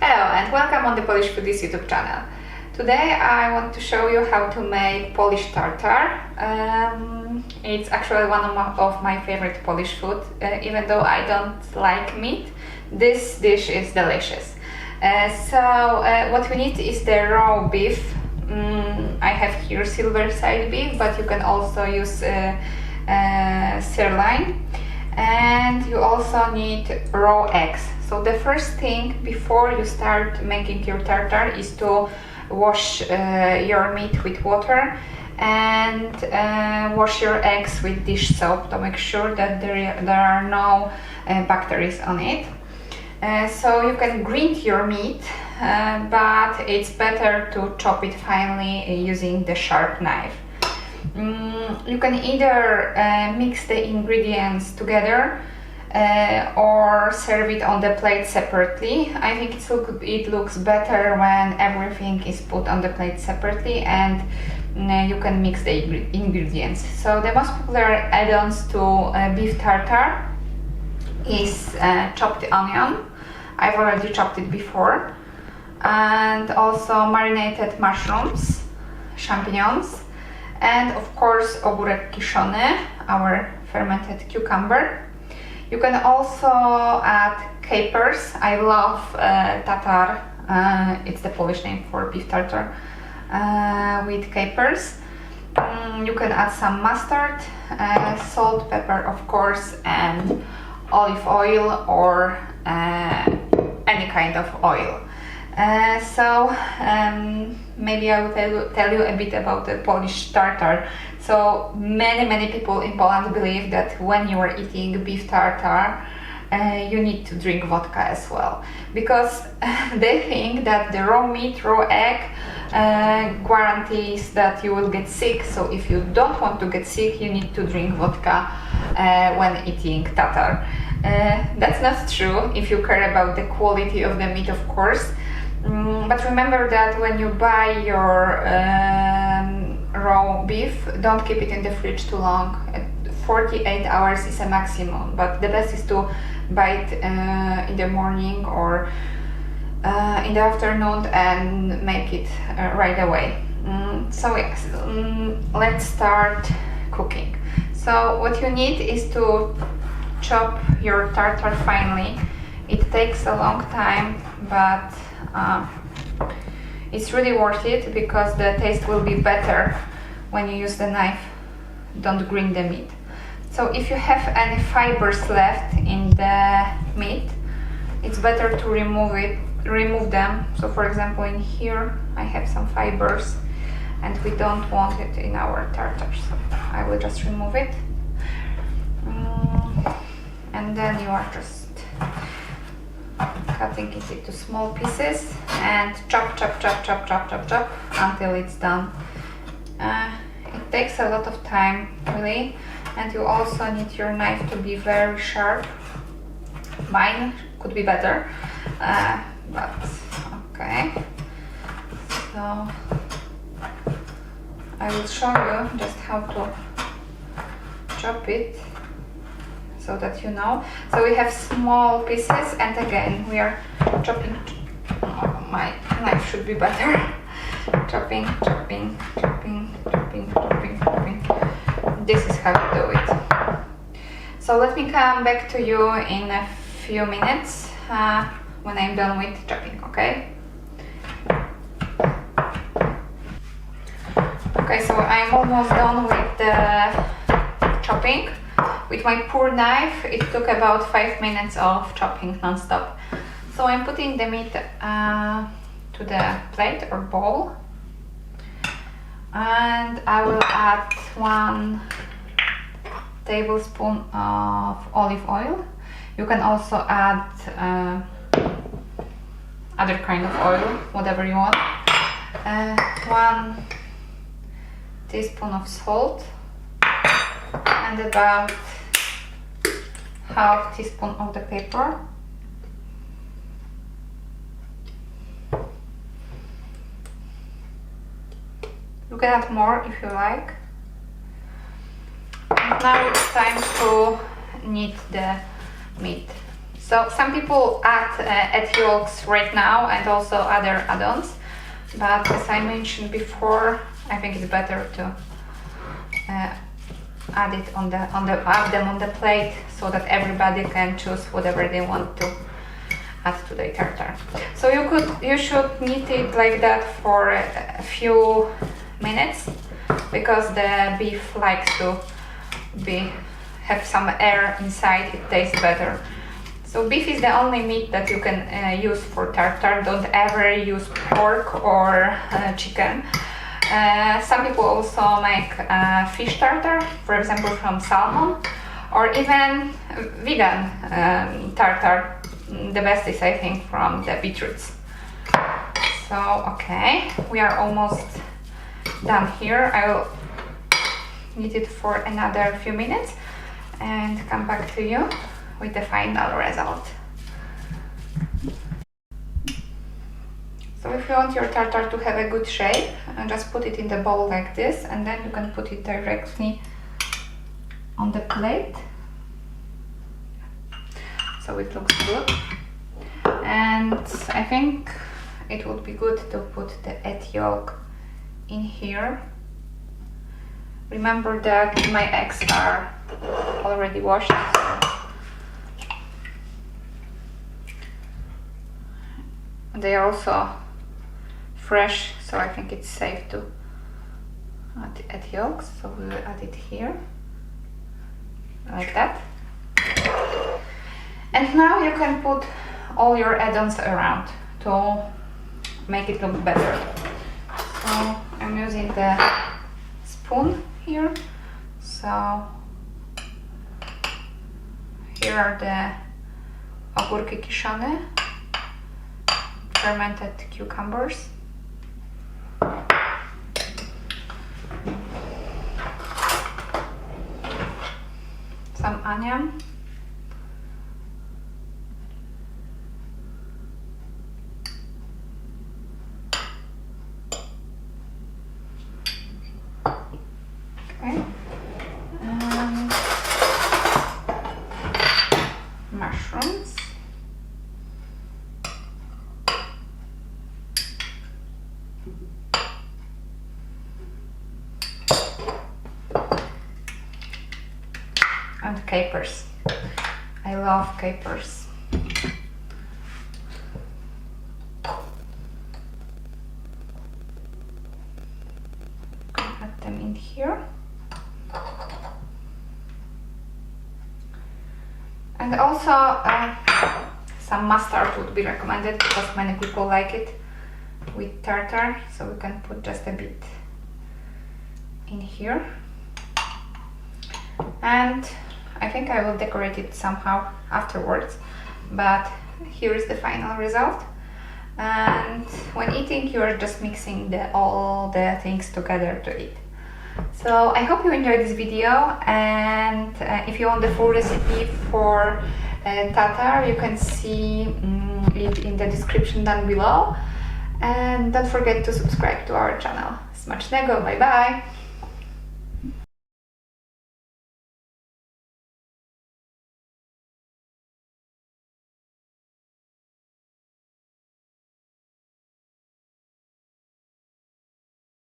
Hello and welcome on the Polish Foodies YouTube channel. Today I want to show you how to make Polish tartare. It's actually one of my favorite Polish food. Even though I don't like meat, this dish is delicious. What we need is the raw beef. I have here silver side beef, but you can also use sirloin. And you also need raw eggs. So the first thing before you start making your tartare is to wash your meat with water and wash your eggs with dish soap to make sure that there are no bacteria on it. So you can grind your meat, but it's better to chop it finely using the sharp knife. You can either mix the ingredients together or serve it on the plate separately. I think it looks better when everything is put on the plate separately and you can mix the ingredients. So the most popular add-ons to beef tartare is chopped onion. I've already chopped it before, and also marinated mushrooms, champignons, and of course ogórek kiszony, our fermented cucumber. You can also add capers. I love tatar, it's the Polish name for beef tartare, with capers. You can add some mustard, salt, pepper of course, and olive oil or any kind of oil. Maybe I will tell you a bit about the Polish tartare. So many people in Poland believe that when you are eating beef tartare, you need to drink vodka as well, because they think that the raw meat, raw egg guarantees that you will get sick. So if you don't want to get sick, you need to drink vodka when eating tartare. That's not true if you care about the quality of the meat, of course. But remember that when you buy your raw beef, don't keep it in the fridge too long. 48 hours is a maximum, but the best is to buy it in the morning or in the afternoon and make it right away. Let's start cooking. So what you need is to chop your tartare finely. It takes a long time, but it's really worth it because the taste will be better when you use the knife. Don't grind the meat. So if you have any fibers left in the meat, it's better to remove them. So for example, in here I have some fibers and we don't want it in our tartare, so I will just remove it. And then you are just cutting it into small pieces and chop until it's done. It takes a lot of time, really, and you also need your knife to be very sharp. Mine could be better, but okay. So I will show you just how to chop it, so that you know. So we have small pieces, and again we are chopping. Oh, my knife should be better. Chopping. This is how you do it. So let me come back to you in a few minutes when I'm done with chopping, okay? Okay, so I'm almost done with the chopping. With my poor knife, it took about 5 minutes of chopping non-stop. So I'm putting the meat to the plate or bowl, and I will add 1 tablespoon of olive oil. You can also add other kind of oil, whatever you want. 1 teaspoon of salt and about half teaspoon of the pepper. You can add more if you like. And now it's time to knead the meat. So some people add egg yolks right now and also other add-ons, but as I mentioned before, I think it's better to add it add them on the plate so that everybody can choose whatever they want to add to the tartare. So you should knead it like that for a few minutes, because the beef likes to have some air inside. It tastes better. So beef is the only meat that you can use for tartare. Don't ever use pork or chicken. Some people also make fish tartare, for example from salmon, or even vegan tartare. The best is, I think, from the beetroots. So okay, we are almost done here. I will knead it for another few minutes and come back to you with the final result. So if you want your tartare to have a good shape, just put it in the bowl like this, and then you can put it directly on the plate. So it looks good. And I think it would be good to put the egg yolk in here. Remember that my eggs are already washed. They are also fresh, so I think it's safe to add yolks. So we will add it here, like that. And now you can put all your add-ons around to make it look better. So I'm using the spoon here. So here are the ogórki kiszone, fermented cucumbers, some onion, okay, and mushrooms, and capers. I love capers. Add them in here. And also some mustard would be recommended, because many people like it with tartare, so we can put just a bit in here. And I think I will decorate it somehow afterwards, but here is the final result. And when eating, you are just mixing all the things together to eat. So I hope you enjoyed this video, and if you want the full recipe for tartare, you can see it in the description down below. And don't forget to subscribe to our channel. Smacznego, bye bye!